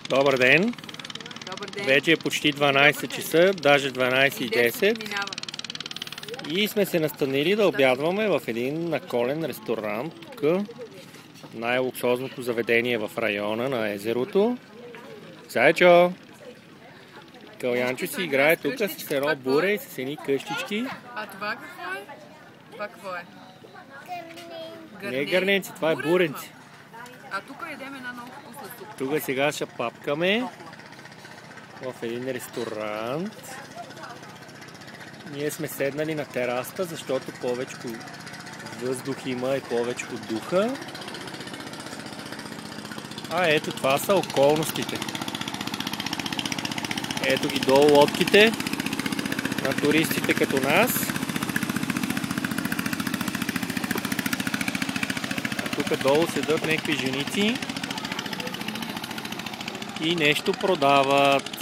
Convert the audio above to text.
Добър ден! Добър ден! Вече е почти 12 часа, даже 12:10. И сме се настанили да обядваме в един наколен ресторант. Тук най-луксозното заведение в района на езерото. Зайчо! Калянчо си играе тук с едно буре и с едни къщички. А това какво е? Това какво е? Не е гърненци, това е буренци. А тук едем една много вкусна супа. Тук сега ще папкаме в един ресторант. Ние сме седнали на терасата, защото повече въздух има и повече духа. А ето това са околностите. Ето ги долу лодките на туристите като нас. А тук долу седат някакви женици и нещо продават.